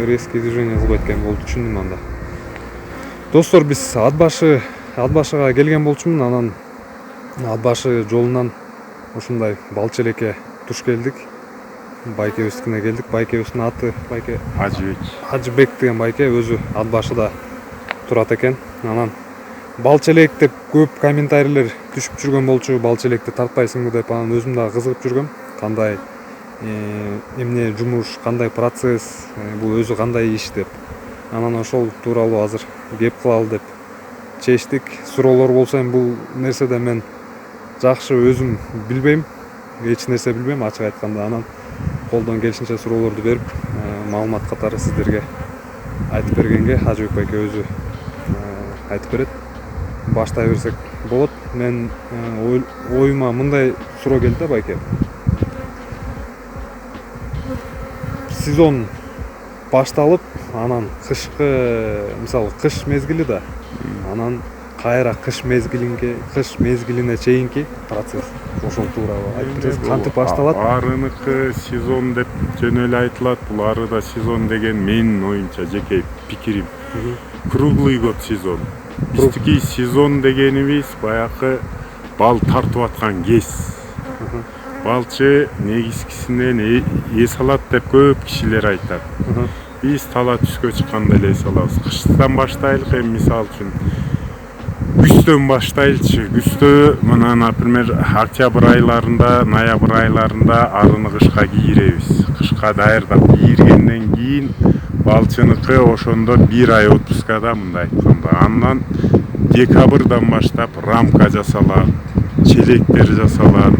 Резкий движение кылбайт экен болду, түшүндүм анда. Достор, биз ат башыга келген болчумун, анан ат башы жолунан ушундай балчы элекке туш келдик. Байкебиздикине келдик. Байкебиздин аты байке Ажыбек деген байке, өзү ат башыда турат экен. Анан балчы элек деп көп комментарийлер түшүп жүргөн болчу, балчы электи тартпайсыңбы деп. Анан өзүм дагы кызыгып жүргөм. Кандай эмне жумуш, кандай процесс, бул өзү кандай иш деп. Анан ошол тууралуу азыр кеп кылалы деп чечтик. Суроолор болсо эми бул нерседе мен жакшы өзүм билбейм, эч нерсе билбейм ачык айтканда. Анан колдон келишинче суроолорду берип, маалымат катары сиздерге айтып бергенге Ажыбек байке өзү айтып берет. Баштай берсек болот. Мен оюма мындай суроо келди да, байке. Сезон башталып, анан кышкы, мисалы кыш мезгили да, анан кайра кыш мезгилине чейинки процесс ошол тууралуу айтып бересиз, кантип башталат? Арыныкы сезон деп жөн эле айтылат. Бул арыда сезон деген менин оюмча жеке пикирим. Круглый год сезон. Биздики сезон дегенибиз баягы бал тартып аткан кез. Балчы негизгисинен эс алат деп көп кишилер айтат. Биз тала түскө чыкканда эле эс алабыз. Кыштан баштайлык, эми мисалы үчүн күздөн баштайлычы. Күздө мына, например, октябрь айларында, ноябрь айларында арыны кышка кийиребиз. Кышка даярдап кийиргенден кийин балчыныкы ошондо 1 ай отпускада, мындай айтканда. Андан декабрдан баштап рамка жасалат, челектер жасалат.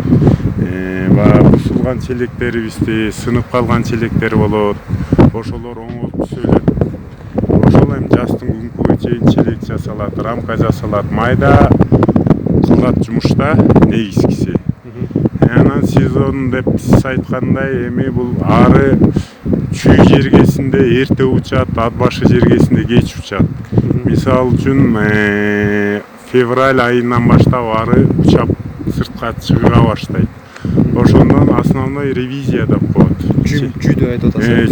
Бусулган челектерибизди, сынып калган челектер болот. Ошолор оңолуп түзөлөт. Ошол эми жаздын күнгүгө чейин челек жасалат, рамка жасалат. Майда кылгат жумушта негизгиси. Анан сезон деп сиз айткандай, эми бул ары чүй жергесинде эрте учат, ат башы жергесинде кеч учат. Мисалы үчүн февраль айынан баштап ары учап сыртка чыга баштайт. Ошондон основной ревизия деп коет. Чүйдө айтып атасыз.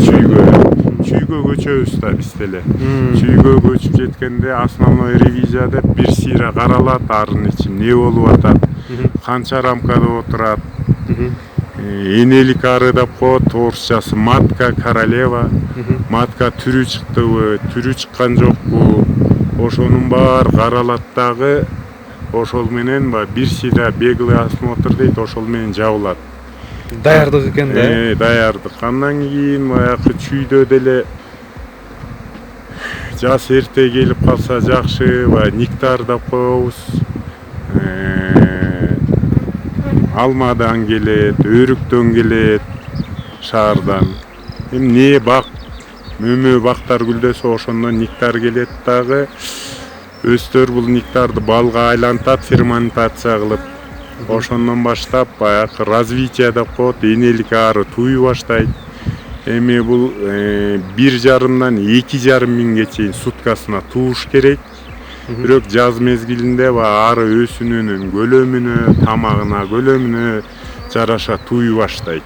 Чүйгө көчөбүз да биз деле. Чүйгө көчүп жеткенде основной ревизия деп бир сыйра каралат, арын ичин не болуп атат, канча рамкада отурат. Энелик ары деп коет, орусчасы матка, королева. Матка түрү чыктыбы, түрү чыккан жокпу? Ошонун баары каралат дагы. Ошол менен бир сыйра беглый осмотр дейт, ошол менен жабылат. Даярдык экен да. Даярдык. Андан кийин баягы чүйдө деле жаз эрте келип калса жакшы, нектар деп коебуз. Алмадан келет, өрүктөн келет, шаардан. Эми не бак, мөмө бактар гүлдөсө ошондон нектар келет дагы. Өстөр бул нектарды балга айлантат, ферментация кылып. Ошондон баштап баягы развитие деп коет, энелик ары туй баштайт. Эми бул 1,5-дан 2,5 миңге чейин суткасына тууш керек. Бирок жаз мезгилинде ары өсүнүнүн көлөмүнө, тамагына көлөмүнө жараша туй баштайт.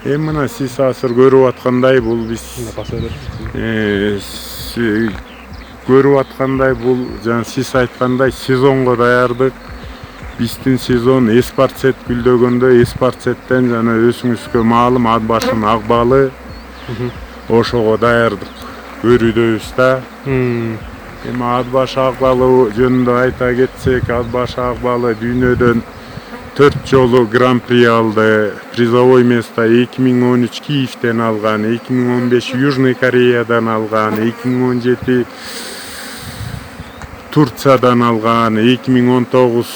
Эми мына сиз азыр көрүп аткандай бул биз көрүп аткандай бул жана сиз айткандай сезонго даярдык. Биздин сезон эспарцет гүлдөгөндө эспарцеттен жана өзүңүзгө маалым ат башынын ак балы. Ошого даярдык көрүүдөбүз да. Эми ат башы ак балы жөнүндө айта кетсек, ат башы ак балы дүйнөдөн 4 жолу гран-при алды. Призовой место 2013 Киевден алган, 2015 Южный Кореядан алган, 2017 Турциядан алган, 2019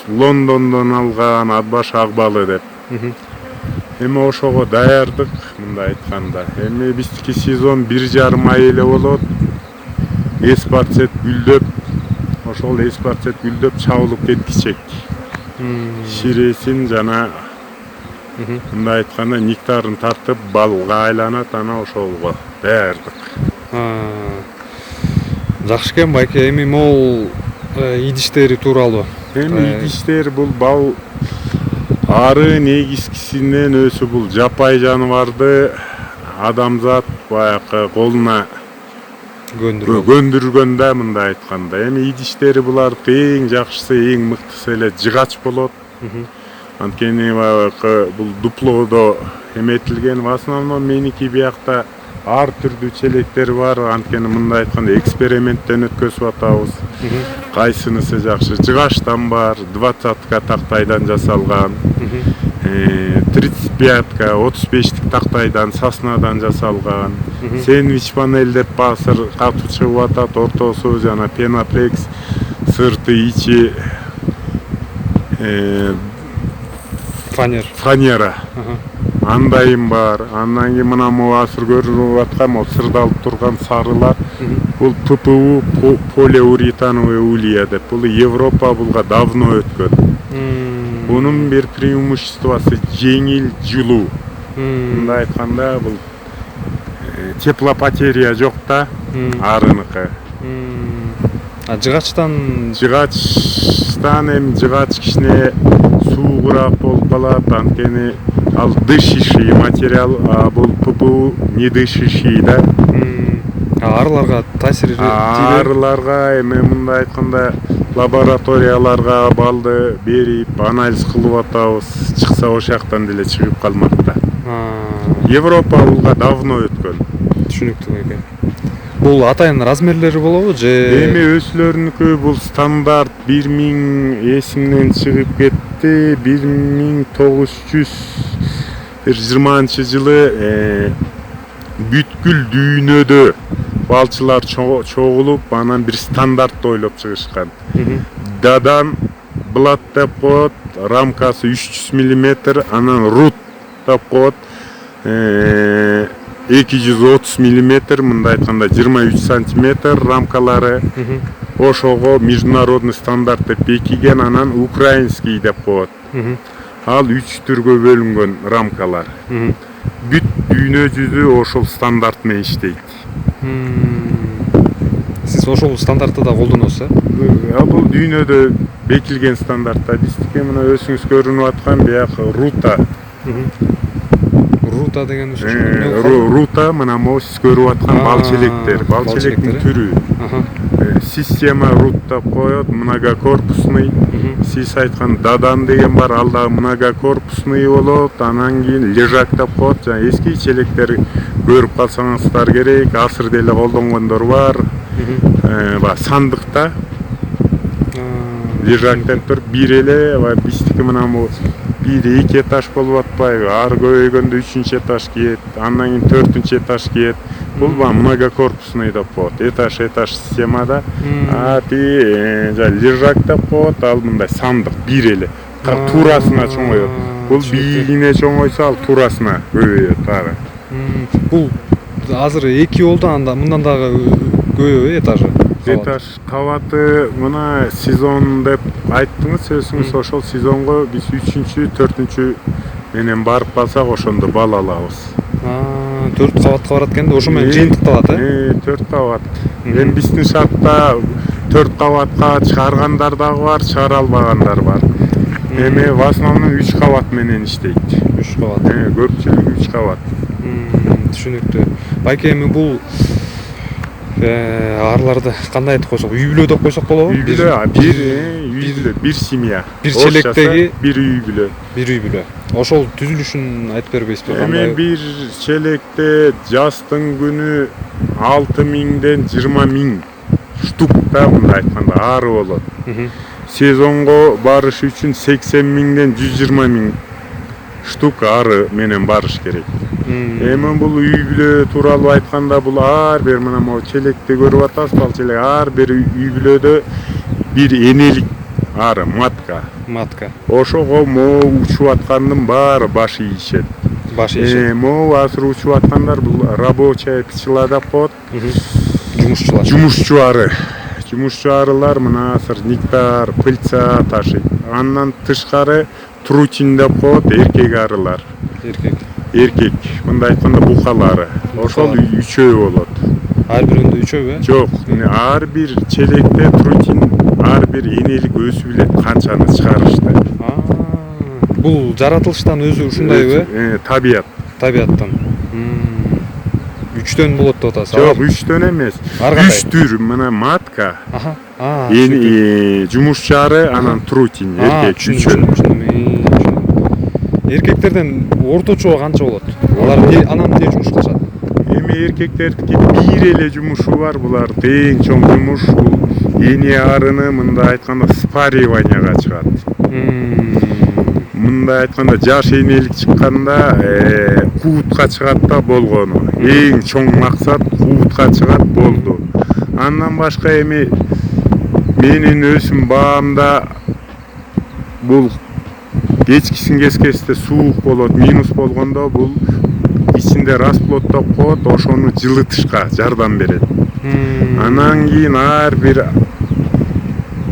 Лондондон алган ат башы ак балы деп. Эми ошого даярдык, мындай айтканда. Эми биздики сезон 1,5 ай эле болот. Эспарцет гүлдөп, ошол эспарцет гүлдөп чабылып кеткичек. Ширесин жана мындай айтканда нектарын тартып балга айланат, ана ошолго даярдык. Жакшы экен байке, эми могул идиштери тууралуу. Эми идиштер бул ары негизгисинен өзү бул жапай жаныбарды адамзат баягы колуна көндүрүп. көндүргөн да, мындай айтканда. Эми идиштери булардын эң жакшысы, эң мыктысы эле жыгач болот. Анткени баягы бул дуплоодо эметилген. В основном меники биякта ар түрдүү челектер бар. Анткени мындай айтканда эксперименттен өткөзүп атабыз. Кайсынысы жакшы? Жыгачтан бар, 20-ка тактайдан жасалган, 35-ка, 35-тик тактайдан, соснадан жасалган, сэндвич панель деп басыр катып чыгып атат, ортосу жана пеноплекс, сырты, ичи фанера. Андайым бар. Андан кийин мына азыр көрүнүп аткан могу сырдалып турган сарылар. Бул ППУ, полиуретановая улья деп. Бул Европа булга давно өткөн. Бунун бир преимуществосы жеңил жылуу. Мындай айтканда бул теплопотеря жок да, арыныкы. Жыгачтан эми жыгач кичине суугураак болуп калат. Анткени ал дышащий материал, а бул ППУ не дышащий да. Арыларга таасир тийбейт. Арыларга эми мындай айтканда лабораторияларга балды берип анализ кылып атабыз. Чыкса ошол жактан деле чыгып калмак да. Европа булга давно өткөн. Түшүнүктүү экен. Бул атайын размерлери болобу же? Эми өзлөрүнүкү бул стандарт 1000 эсимден чыгып кетти. 1920-жылы бүткүл дүйнөдө балчылар чогулуп, анан бир стандарт ойлоп чыгышкан. Дадан блат деп коет, рамкасы 300 мм, анан рут деп коет, 230 мм, мындай айтканда 23 сантиметр рамкалары. Ошого международный стандарт деп бекиген, анан украинский деп коет. Ал 3 түргө бөлүнгөн рамкалар. Бүт дүйнө жүзү ошол стандарт менен иштейт. Сиз ошол стандартты да колдоносуз, Бул дүйнөдө бекилген стандарт. Биздики мына өзүңүз көрүнүп аткан бияк рута. Рута деген Рута мына могу сиз көрүп аткан балчелектер, балчелектин түрү. Система рут деп коет, многокорпусный. Сиз айткан дадан деген бар, ал да многокорпусный болот. Анан кийин лежак деп коет, жана эски челектер көрүп калсаңыздар керек, азыр деле колдонгондор бар. Сандыкта лежактан туруп бир эле, биздики мына могу 1-2 этаж болуп атпайбы? Ары көбөйгөндө 3-этаж кийет, андан кийин 4-этаж кийет. Бул многокорпусный деп коет. Этаж системада. Лежак деп коет, ал мындай сандык бир эле. Туурасына чоңоет. Бул бийигине чоңойсо, ал туурасына көбөйөт ары. Бул азыр 2 болду, анда мындан дагы көбөйбү этажы? Этаж кабаты мына сезон деп айттыңыз, өзүңүз ошол сезонго биз 3-4 менен барып калсак ошондо бал алабыз. 4 кабатка барат экенде, ошо менен жыйынтыкталат, 4 кабат. Эми биздин шартта 4 кабатка чыгаргандар дагы бар, чыгара албагандар бар. Эми в основном 3 кабат менен иштейт. 3 кабат. Көпчүлүгү 3 кабат. Түшүнүктүү. Байке, эми бул арларды кандай айтып койсок, үй бүлө деп койсок болобу? Үй бүлө, бир семья. Бир челектеги бир үй бүлө. Бир үй бүлө. Ошол түзүлүшүн айтып бербейсизби? Эми бир челекте жаздын күнү 6000ден 20000 штук да, мындай айтканда ары болот. Сезонго барыш үчүн 80.000ден 120.000 штук ары менен барыш керек. Эми бул үй бүлө тууралуу айтканда, бул ар бир мына могу челекти көрүп атасыз, балчелек ар бир үй бүлөдө бир энелик ары матка. Ошого могу учуп аткандын баары баш ийишет. Могу азыр учуп аткандар бул рабочая пчела деп коет. Жумушчу-арылар мына азыр нектар, пыльца ташыйт. Андан тышкары трутин деп коет, эркек арылар. Эркек, мындай айтканда букалары. Ошол 3 болот. Ар биринде 3 Жок, ар бир челекте трутин, ар бир энелик өзү билет канчаны чыгарышты. Бул жаратылыштан өзү ушундайбы? Табияттан. 3төн болот деп атасыз. Жок, 3төн эмес. Ар кандай? 3 түр. Мына матка, Аха. жумушчары, анан трутин, эркек үчөө. Эркектерден орточо канча болот? Алар анан эмне жумуш кылышат? Эми эркектердики бир эле жумушу бар, булар эң чоң жумуш. Бул эне арыны мындай айтканда спариванияга чыгат. Мындай айтканда жаш энелик чыкканда куутка чыгат да болгону. Эң чоң максат куутка чыгат болду. Андан башка эми менин өсүм баамда бул кечкисин кескесте суук болот, минус болгондо бул ичинде расплоддоп коет, ошону жылытышка жардам берет. Анан кийин ар бир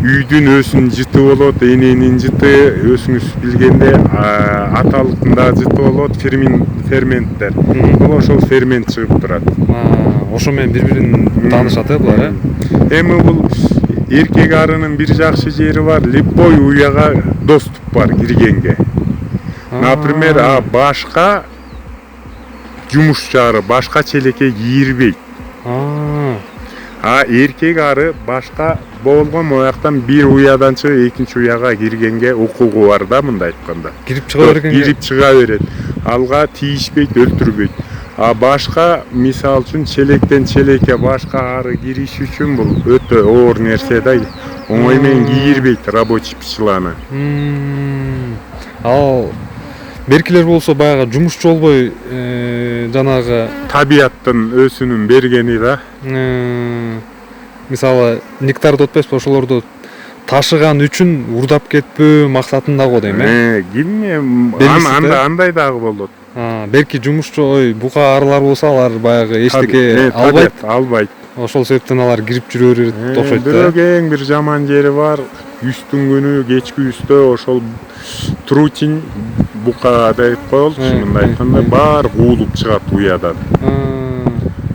үйдүн өсүн жыты болот, эненин жыты, өзүңүз билгенде аталыктын да жыты болот, ферменттер. Бул ошол фермент чыгып турат. Ошо менен бири-бирин таанышат булар, Эми бул эркек арынын бир жакшы жери бар, любой уяга доступ бар киргенге. Например, башка жумушчары башка челекке кирбейт. Эркек ары башка болгон ояктан бир уядан чыгып экинчи уяга киргенге укугу бар да, мындай айтканда. Кирип чыга бергенге. Кирип чыга берет. Алга тийишпейт, өлтүрбөйт. Башка мисал үчүн челектен челекке башка ары кириш үчүн бул өтө оор нерсе да. Оңой менен кийирбейт рабочий пчеланы. Ал беркилер болсо баягы жумушчу болбой, жанагы табияттын өсүнүн бергени да. Мисалы нектар деп атпайсызбы, ошолорду ташыган үчүн урдап кетпөө максатында го дейм, Ким андай дагы болот. Берки жумушчу бука арылар болсо алар баягы эчтеке албайт. Ошол себептен алар кирип жүрө берет окшойт да. Бирок эң бир жаман жери бар. Үстүн күнү, кечки үстө ошол трутин бука деп коелчу, мындай айтканда бар куулуп чыгат уядан.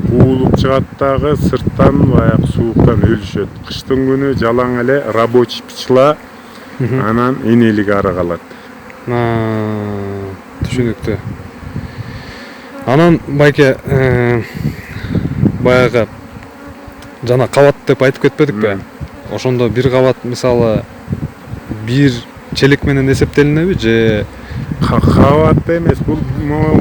Куулуп чыгат дагы сырттан баягы сууктан өлүшөт. Кыштын күнү жалаң эле рабочий пчела, анан энелик ары калат. Түшүнүктүү. Анан байке баягы жана кабат деп айтып кетпедикпи? Ошондо бир кабат мисалы бир челек менен эсептелинеби же кабат эмес, бул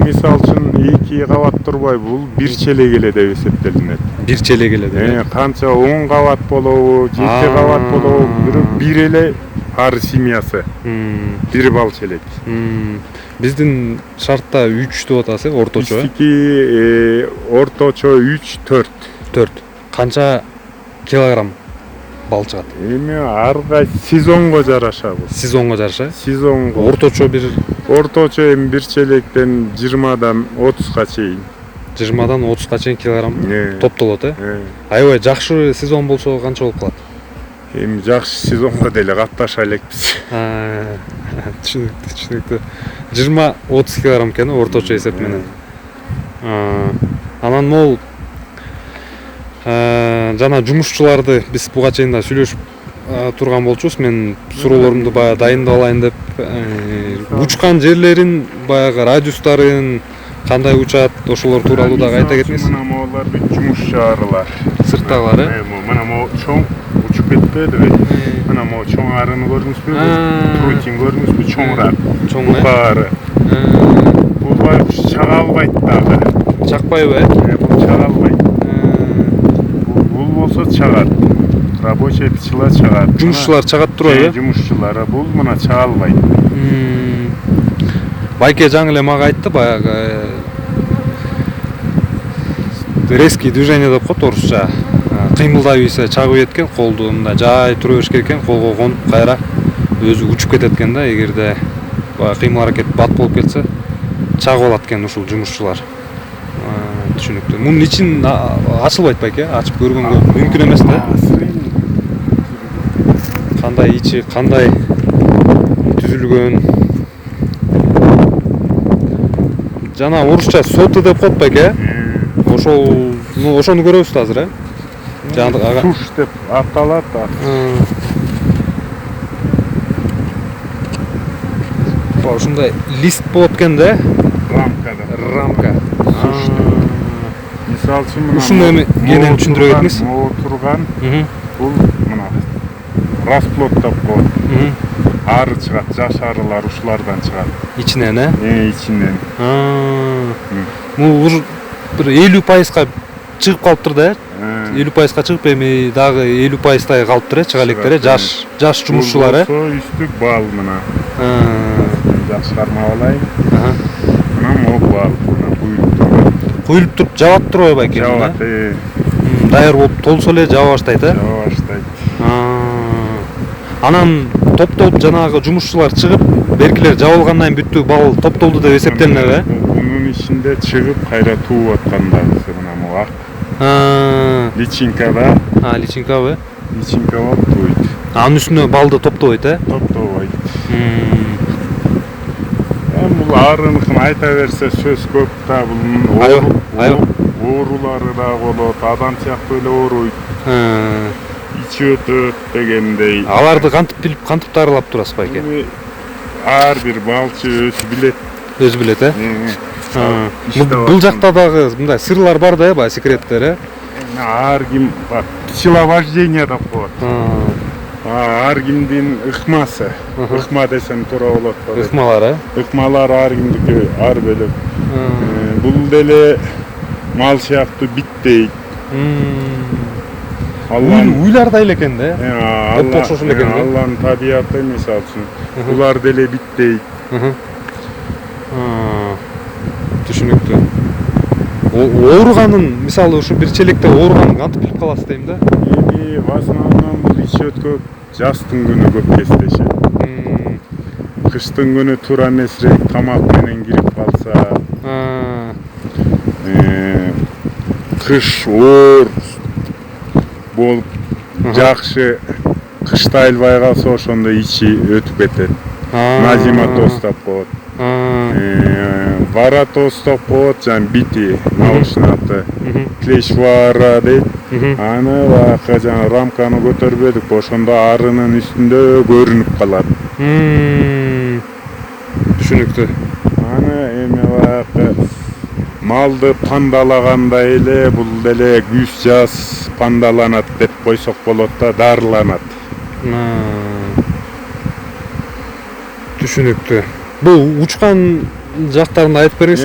мисал үчүн 2 кабат турбай, бул бир челек эле деп эсептелинет. Бир челек эле деп. Канча 10 кабат болобу, 7 кабат болобу, бирок бир эле ары семьясы. Бир бал челек. Биздин шартта 3 деп атасыз, орточо. Биздики орточо 3-4. Канча килограмм бал чыгат? Эми ар кайсы сезонго жараша бул. Сезонго жараша? Сезонго. Орточо эми бир челектен 20дан 30га чейин. 20дан 30га чейин килограмм топтолот, Аябай жакшы сезон болсо канча болуп калат? Эми жакшы сезонго деле катташа элекпиз. Түшүнүктүү. 20-30 килограмм экен орточо эсеп менен. Анан могул жана жумушчуларды биз буга чейин да сүйлөшүп турган болчубуз. Мен суроолорумду баягы дайындап алайын деп, учкан жерлерин, баягы радиустарын кандай учат, ошолор тууралуу дагы айта кетиңиз. Мына могулар бүт жумушчарылар. Сырттагылар, Мына могу чоң учуп кетпедиби? Мына могу чоң арыны көрдүңүзбү? Трутин көрдүңүзбү? Чоңураак. Баары. Бул байкуш чага албайт дагы. Чакпайбы? Бул чага албайт. Бул болсо чагат. Рабочий пчела чагат. Жумушчулар чагат турбайбы? Жумушчулары бул мына чага албайт. Байке жаңы эле мага айтты, баягы резкий движение деп коет орусча. Кыймылдай ийсе чагып кеткен, колду мындай жай тура бериш керек экен, колго конуп кайра өзү учуп кетет экен да. Эгерде баягы кыймыл аракет бат болуп кетсе, чагып алат экен ушул жумушчулар. Түшүнүктүү. Мунун ичин ачылбайт байке, ачып көргөнгө мүмкүн эмес да. Кандай ичи, кандай түзүлгөн. Жана орусча соты деп коет байке. Ошону көрөбүз да азыр, Суш деп аталат. Ушундай лист болот экен да. Рамка. Суш. мисалы үчүн мына Ушуну эми кенен түшүндүрө кетиңиз. могу турган бул мына расплод деп коет. Ары чыгат, жаш арылар ушулардан чыгат. Ичинен, Ичинен. Бул уже бир 50% чыгып калыптыр да. 50% чыгып эми дагы 50%дай калыптыр чыга электер, жаш жумушчулар. Үстүк бал мына. Жакшырмап алайын. Мына могу бал, мына Куюлуп туруп жабат турбайбы экен? Жабат, Даяр болуп толсо эле жаба баштайт, жаба баштайт. Анан топтолуп жанагы жумушчулар чыгып, беркилер жабылгандан кийин бүттү бал топтолду деп эсептелинеби? Мунун ичинде чыгып кайра тууп аткандагысы мына могу ак. Личинкада. Личинкабы? Личинка болуп туйт. Анын үстүнө балды топтобойт, Топтобойт. Бул арыныкын айта берсе сөз көп да, бул оорулары да болот, адам сыяктуу эле ооруйт. Ичи өтөт дегендей. Аларды кантип дарылап турасыз байке? Ар бир балчы өзү билет. Өзү билет, Бул жакта дагы мындай сырлар бар да, баягы секреттер, Ар ким пчеловождение деп коет. Ар кимдин ыкмасы. Ыкма десем туура болот. Ыкмалар, Ыкмалар ар кимдики ар бөлөк. Бул деле мал сыяктуу биттейт. Уйлардай эле экен да. Окшош эле экен да. Алланын табияты мисалы үчүн. Булар деле биттейт. Түшүнүктүү. Ооруганын, мисалы ушу бир челекте ооруганын кантип билип каласыз дейм да? Эми в основном бул ич өткөк жаздын күнү көп кездешет. Кыштын күнү туура эмесирээк тамак менен кирип калса, кыш оор болуп жакшы кышта аялбай калса ошондо ичи өтүп кетет. Назиматоз деп коет. Варатоз деп коет, жана бити наушнаты. Клешвара дейт. Аны баягы жана рамканы көтөрбөдүк, ошондо арынын үстүндө көрүнүп калат. Түшүнүктүү. Аны эми баягы малды пандалагандай эле бул деле күз жаз пандаланат деп койсок болот да, дарыланат. Түшүнүктүү. Бул учкан жактарын айтып бериңиз,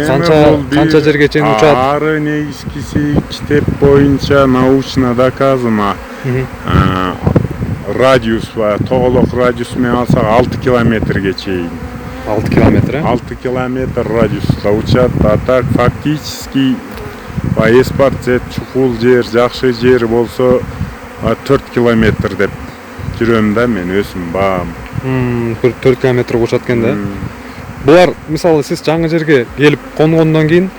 канча жерге чейин учат? Ары негизгиси китеп боюнча научно доказано. Радиус бар, тоголок радиус менен алсак 6 километрге чейин. 6 километр, 6 километр радиуста учат. А так фактически эспорт жер, чукул жер, жакшы жер болсо 4 километр деп жүрөм да мен өзүм баам. 4 километр учат экен да. Булар мисалы сиз жаңы жерге келип конгондон кийин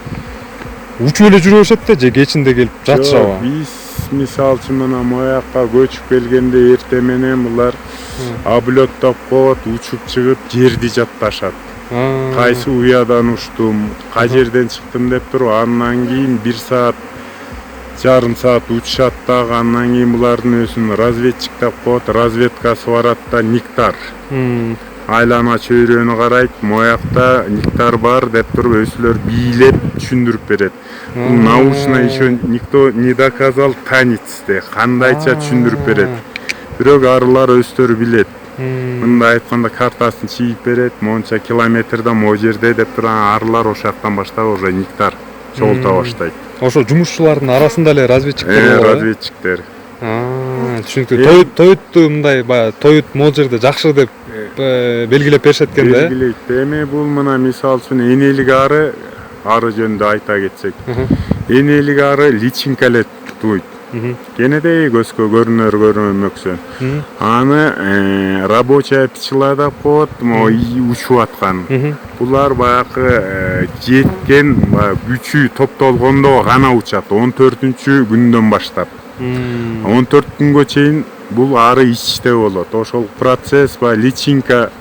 учуп эле жүрө беришет да, же кечинде келип жатышабы? Биз мисалы үчүн мына моякка көчүп келгенде эрте менен булар облет деп коет, учуп чыгып жерди жатташат. Кайсы уядан учтум, кай жерден чыктым деп туруп, андан кийин 1 саат, жарым саат учушат дагы, андан кийин булардын өзүн разведчик деп коет, разведкасы барат да, никтар. Айлана чөйрөнү карайт, моякта никтар бар деп туруп өзүлөр бийлеп түшүндүрүп берет. Бул научно еще никто не доказал танецте, кандайча түшүндүрүп берет. Бирок арылар өздөрү билет. Мындай айтканда картасын чийип берет, монча километрде могу жерде деп туруп арылар ошоктон баштап уже никтар чогулта баштайт. Ошо жумушчулардын арасында эле разведчиктер бар. Разведчиктер. Түшүнүктүү. Тоютту мындай баягы тоют могу жерде жакшы деп белгилеп беришет экен да. Белгилейт. Эми бул мына мисалы үчүн энелик ары жөнүндө айта кетсек. Энелик ары личинка эле туйт. Кенедей көзгө көрүнөксө. Аны рабочая пчела деп коет, могу учуп аткан. Булар баягы жеткен күчү топтолгондо гана учат, 14-күндөн баштап. 14 күнгө чейин бул ары ичте болот. Ошол процесс личинка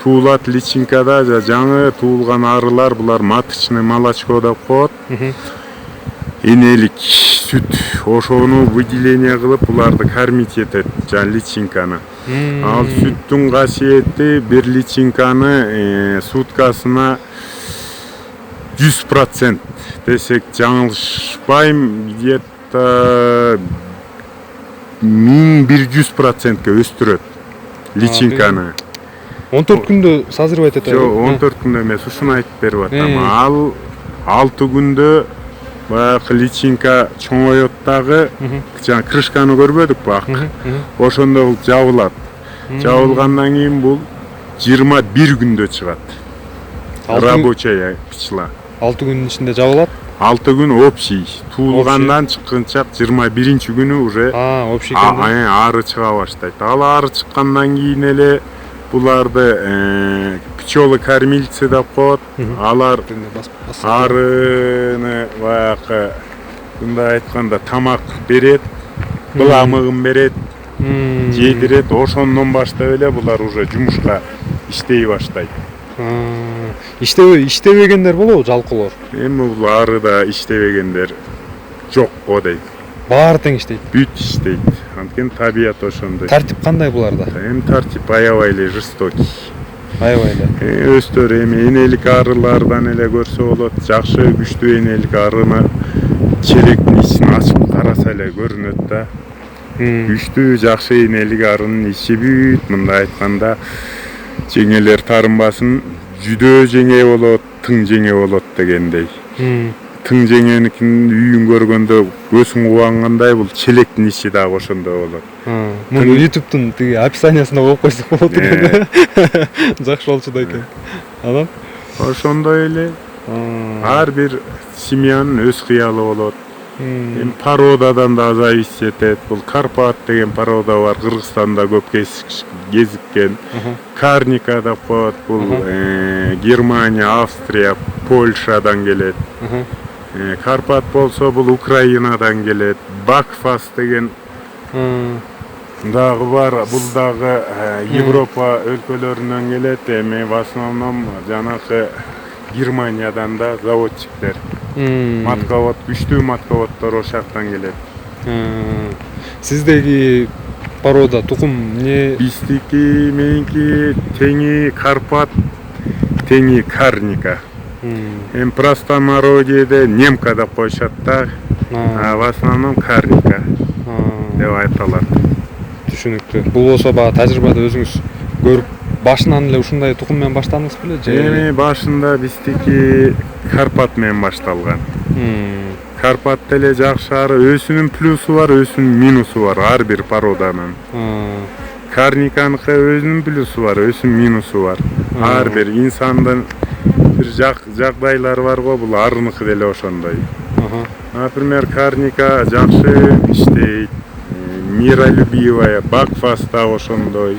туулат, личинкада жаңы туулган арылар, булар маточный молочко деп коет. Энелик сүт, ошону выделение кылып буларды кормить этет, жана личинканы. Ал сүттүн касиети бир личинканы суткасына 100% десек жаңылышпайм, где-то 1100%ке өстүрөт личинканы. 14 күндө созревать этет. Жок, 14 күндө эмес, ушуну айтып берип атам. Э. Ал 6 күндө баягы личинка чоңойот дагы, жана крышканы көрбөдүкпү ак. Ошондо бул жабылат. Жабылгандан кийин бул 21 күндө чыгат. Рабочая пчела. 6 күнүн ичинде жабылат. 6 күн общий. Туулгандан чыкканча 21 күнү уже Общий экен. ары чыга баштайт. Ал ары чыккандан кийин эле буларды пчелы-кормильцы деп коет. Алар арыны баягы мындай айтканда тамак берет, буламыгын берет, жедирет. Ошондон баштап эле булар уже жумушка иштей баштайт. Иштебегендер болобу жалкылар? Эми бул арыда иштебегендер жок го дейт. Баары тең иштейт. Бүт иштейт. Анткени табият ошондой. Тартип кандай буларда? Эми тартип аябай эле жестокий. Аябай эле. Өстөрү эми энелик арылардан эле көрсө болот. Жакшы күчтүү энелик арыны челектин ичин ачып караса эле көрүнөт да. Күчтүү жакшы энелик арынын ичи бүт мындай айтканда жеңелер тарынбасын жүдөө жеңе болот, тың жеңе болот дегендей. Тың жеңеникин үйүн көргөндө көзүң кубангандай бул челектин ичи дагы ошондой болот. Муну YouTube'тун тиги описаниясына коюп койсок болот экен. Жакшы болчу да экен. Анан ошондой эле ар бир семьянын өз кыялы болот. Эми породадан да зависит этет. Бул Карпат деген порода бар, Кыргызстанда көп кезиккен. Карника деп коет. Бул Германия, Австрия, Польшадан келет. Карпат болсо бул Украинадан келет. Бакфас деген дагы бар. Бул дагы Европа өлкөлөрүнөн келет. Эми в основном жанакы Германиядан да заводчиктер. Матковод, күчтүү матководдор ошол жактан келет. Сиздеги порода тукум эмне? Биздики меники теңи Карпат, теңи Карника. Эми простонародьеде немка деп коюшат да. В основном Карника деп айтылат. Түшүнүктүү. Бул болсо бага тажрыйбада өзүңүз көрүп башынан эле ушундай тукум менен баштадыңыз беле же? Эми башында биздики Карпат менен башталган. Карпат деле жакшы ары, өзүнүн плюсу бар, өзүнүн минусу бар ар бир породанын. Карниканыкы өзүнүн плюсу бар, өзүнүн минусу бар. Ар бир инсандын бир жагдайлары бар го, бул арыныкы деле ошондой. Например, Карника жакшы иштейт, миролюбивая, Бакфас да ошондой.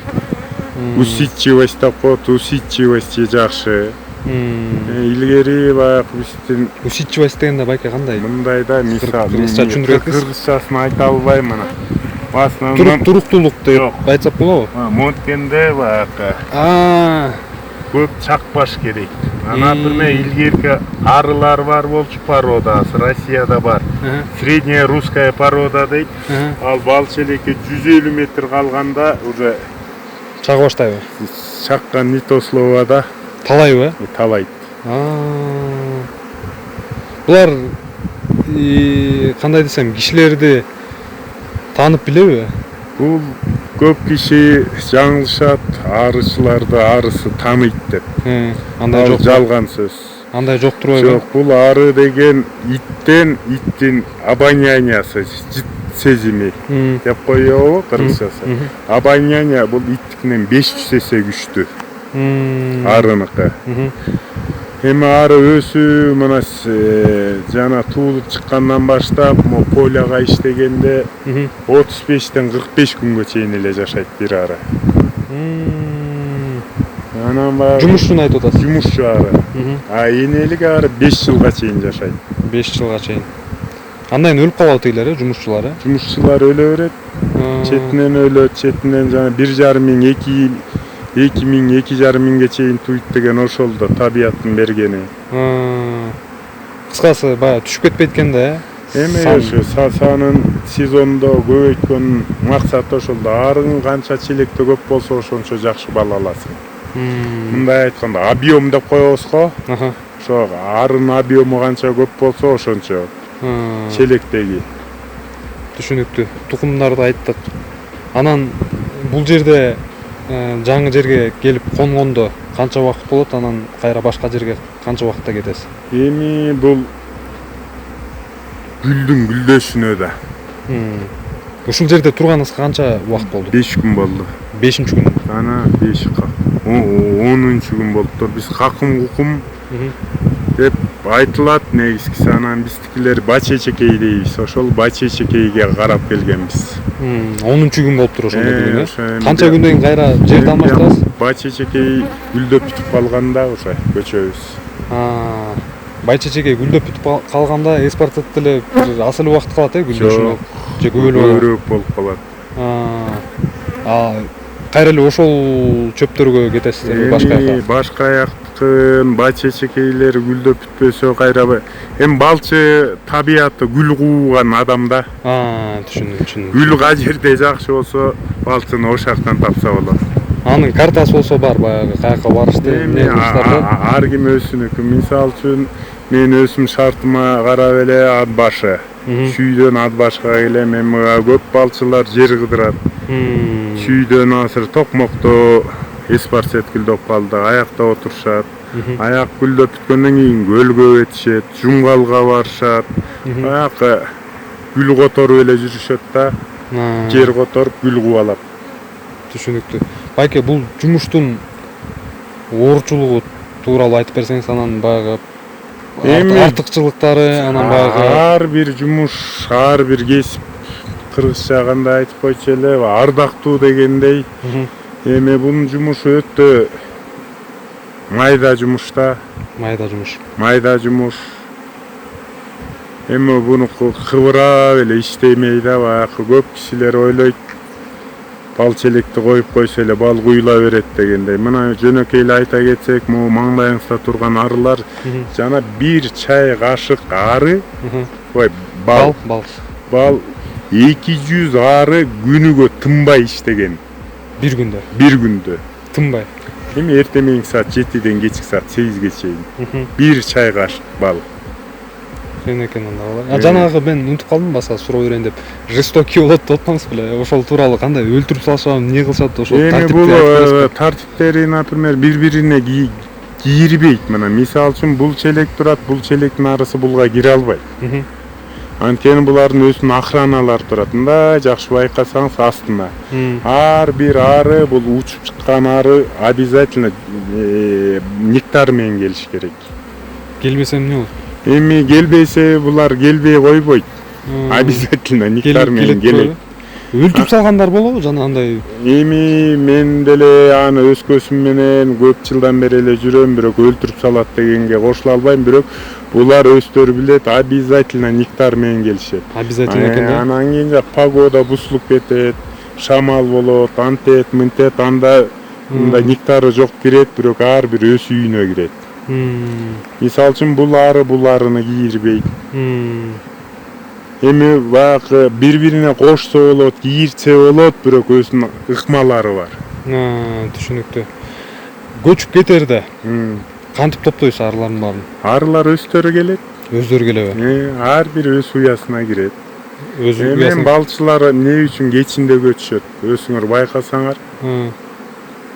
Усидчивость деп коет, усидчивости жакшы. Илгери баягы биздин усидчивость дегенде байке кандай? Мындай да мисал, кыргызчасын айта албайм ана. В основном туруктуулук деп айтсак болобу? Монткенде баягы көп чакпаш керек. Например, илгерки арылар бар болчу породасы, Россияда бар. Средняя русская порода дейт. Ал бал челекке 150 метр калганда уже чага баштайбы? Чаккан не то слово да. Талайбы? Талайт. Булар кандай десем, кишилерди таанып билеби? Бул көп киши жаңылышат, арычыларды арысы таныйт деп. Андай жок. Жалган сөз. Андай жок турбайбы? Жок, бул ары деген иттин обоняниясы, сезими деп коёбу кыргызчасы. Обоняние бул иттикинен 500 эсе күчтүү. Арыныкы. Эми ары өзү мына жана туулуп чыккандан баштап поляга иштегенде 35-тен 45 күнгө чейин эле жашайт бир ары. Анан баягы жумушчуну айтып атасыз? Жумушчу ары. Энелик ары 5 жылга чейин жашайт. 5 жылга чейин. Андан өлүп калат дейлер, жумушчулар? Жумушчулар өлө берет. Четинен өлөт, четинен жана 1,5 миң, 2 миң, 2,5 миңге чейин туйт деген ошол да табияттын бергени. Кыскасы баягы түшүп кетпейт экен да, Эми ошо санын сезондо көбөйткөн максат ошол да. Арың канча челекте көп болсо ошончо жакшы бал аласың. Мындай айтканда объем деп коебуз го. ошо арын объему канча көп болсо ошончо челектеги. Түшүнүктүү. Тукумдарды айттык. Анан бул жерде жаңы жерге келип конгондо канча убакыт болот? Анан кайра башка жерге канча убакытта кетесиз? Эми бул гүлдүн гүлдөшүнө да Ушул жерде турганыңызга канча убакыт болду? 5 күн болду. 5-күн. Ана 10-күн болуптур. Биз какым деп айтылат негизгиси. Анан биздикилер бачечекей дейбиз. Ошол бачечекейге карап келгенбиз. 10-күн болуптур ошондо бүгүн. Канча Ошо күндөн кийин кайра жерди алмаштырасыз? бачечекей гүлдөп бүтүп калганда ошо көчөбүз. Байчечеге гүлдөп бүтүп калганда экспорт деле бир аз эле убакыт калат гүлдөшүнө. Же Көбүрөөк болуп калат. Кайра эле ошол чөптөргө кетесиздерби башка Эми жака? башка жактыкын бачечекейлер гүлдөп бүтпөсө кайра эми балчы табияты гүл кууган адам да. Түшүндүм. Гүл жерде жакшы болсо балчыны ошол жактан тапса болот. Анын картасы болсо бар, баягы каяка барышты, Эми ар ким өзүнүкү. Мисалы үчүн мен өзүм шартыма карап эле ат башы. Чүйдөн ат башка келем. Эми көп балчылар жер кыдырат. Чүйдөн азыр Токмокто эспарсет гүлдөп калды, аякта отурушат. Аяк гүлдөп бүткөндөн кийин көлгө кетишет, жумгалга барышат. Баягы гүл которуп эле жүрүшөт да. Жер которуп гүл кууп алат. Түшүнүктүү. Байке, бул жумуштун оорчулугу тууралуу айтып берсеңиз, анан баягы артыкчылыктары, анан баягы ар бир жумуш, ар бир кесип кыргызча кандай айтып койчу эле, ардактуу дегендей. Эми бунун жумушу өтө майда жумуш да. Майда жумуш. Эми буну кыбырап эле иштемей да, баягы көп кишилер ойлойт. Бал челекти коюп койсо эле бал куюла берет дегендей. Мына жөнөкөй эле айта кетсек, могу маңдайыңызда турган арылар жана бир чай кашык ары, бал 200 ары күнүгө тынбай иштеген. Бир күндө. Бир күндө. Тынбай. Эми эртең саат 7ден кечки саат 8ге чейин. Бир чай кашык бал. Экен анда. Жанагы мен унутуп калдым, баса суроо берейин деп. Жестокий болот деп атпаңыз беле? Ошол тууралуу кандай өлтүрүп салышат, эмне кылышат, ошол тартипти. Эми бул тартиптери, например, бири-бирине кийирбейт. Мына мисалы үчүн бул челек турат, бул челектин арысы булга кире албайт. Анткени булардын өзүнүн охраналары турат. Мындай жакшы байкасаңыз астына. Ар бир ары, бул учуп чыккан ары обязательно нектар менен келиш керек. Келбесе эмне болот? Эми келбесе булар келбей койбойт. Обязательно нектар менен келет. Өлтүрүп салгандар болобу жана андай? Эми мен деле аны өз көзүм менен көп жылдан бери эле жүрөм, бирок өлтүрүп салат дегенге кошула албайм, бирок булар өздөрү билет, обязательно нектар менен келишет. Обязательно экен да. Анан кийин погода бузулуп кетет, шамал болот, антет, мынтет, анда нектары жок кирет, бирок ар бир өз үйүнө кирет. Мисалы үчүн бул арыны кийирбейт. Эми баягы бири-бирине кошсо болот, кийирсе болот, бирок өзүнүн ыкмалары бар. Түшүнүктүү. Көчүп кетерде кантип топтойсуз арылардын баарын? Арылар өздөрү келет. Өздөрү келеби? Ар бир өз уясына кирет. Өз уясына. Эми балчылар эмне үчүн кечинде көчүшөт? Өзүңөр байкасаңар,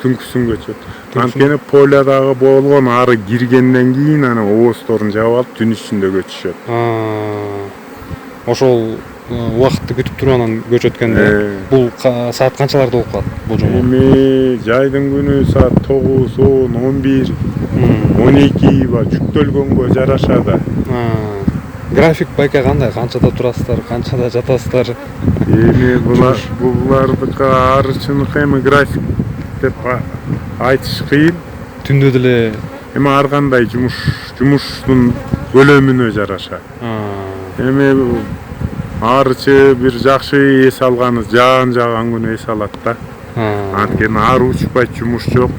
түнкүсүн көчөт. Анткени полядагы болгон ары киргенден кийин анан ооздорун жаап алып түн ичинде көчүшөт. Ошол убакытты күтүп туруп анан көчөт экен да. Бул саат канчаларда болуп калат бул жумуш? Эми жайдын күнү саат 9, 10, 11, 12 жүктөлгөнгө жараша да. График байке кандай? Канчада турасыздар, канчада жатасыздар? Эми булардыкы арычыныкы эми график деп айтыш кыйын. Түндө деле эми ар кандай жумуштун көлөмүнө жараша. Эми арычы бир жакшы эс алганы жааган күнү эс алат да. Анткени ары учпайт, жумуш жок,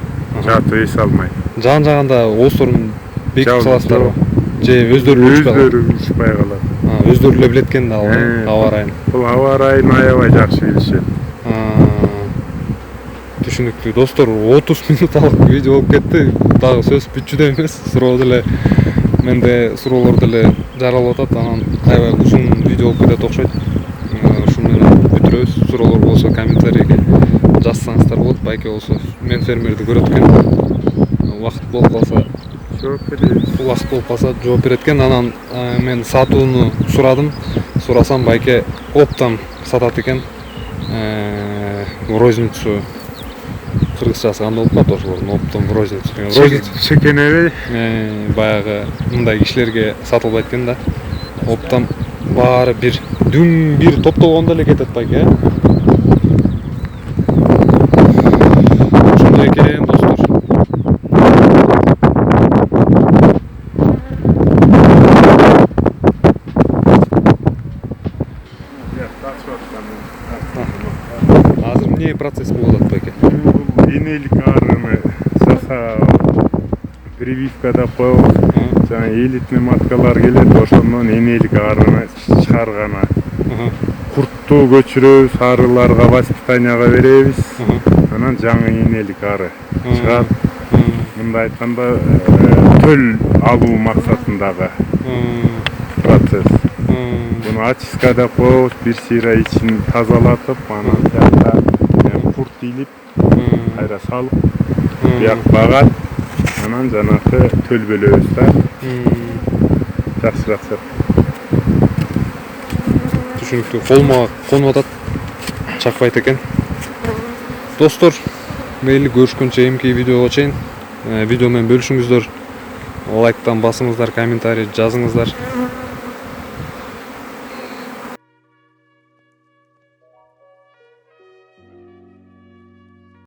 жатып эс алмайт. Жааганда ооздорун бекитип саласыздарбы? Же өздөрү учпай калат. Өздөрү эле билет экен да аба ырайын. Бул аба ырайын аябай жакшы билишет. Түшүнүктүү. Достор, 30 минуталык видео болуп кетти. Дагы сөз бүтчүдөй эмес. Суроо деле менде суроолор деле жаралып атат. Анан аябай узун видео болуп кетет окшойт. Ушуну менен бүтүрөбүз. Суроолор болсо комментарийге жазсаңыздар болот. Байке болсо мен фермерди көрөт экен. Убакыт болуп калса жооп беребиз. убакыт болуп калса жооп берет экен. Анан мен сатууну сурадым. Сурасам байке оптом сатат экен. Розницу кыргызчасы кандай болуп калат ошолордун оптом розницу. Чекенеби? Баягы мындай кишилерге сатылбайт экен да. Оптом баары бир дүң бир топтолгондо эле кетет байке. Ошондой экен достор. Азыр эмне процесс болуп атат байке? Энелик арыны жасап, прививка да коебуз. Жана элитный маткалар келет, ошондон энелик арыны чыгаргана. Куртту көчүрөбүз, арыларга воспитанияга беребиз. Анан жаңы энелик ары чыгат. Мындай айтканда төл алуу максатындагы процесс. Буну очисткада коебуз, бир сыйра ичин тазалатып, анан жакта курт илип, кайра салып, бияк багат, анан жанакы төл бөлөбүз да. Жакшыраак чыгат. Түшүнүктүү. Колума конуп атат. Чакпайт экен. Достор, мейли көрүшкөнчө эмки видеого чейин видео менен бөлүшүңүздөр. Лайктан басыңыздар, комментарий жазыңыздар.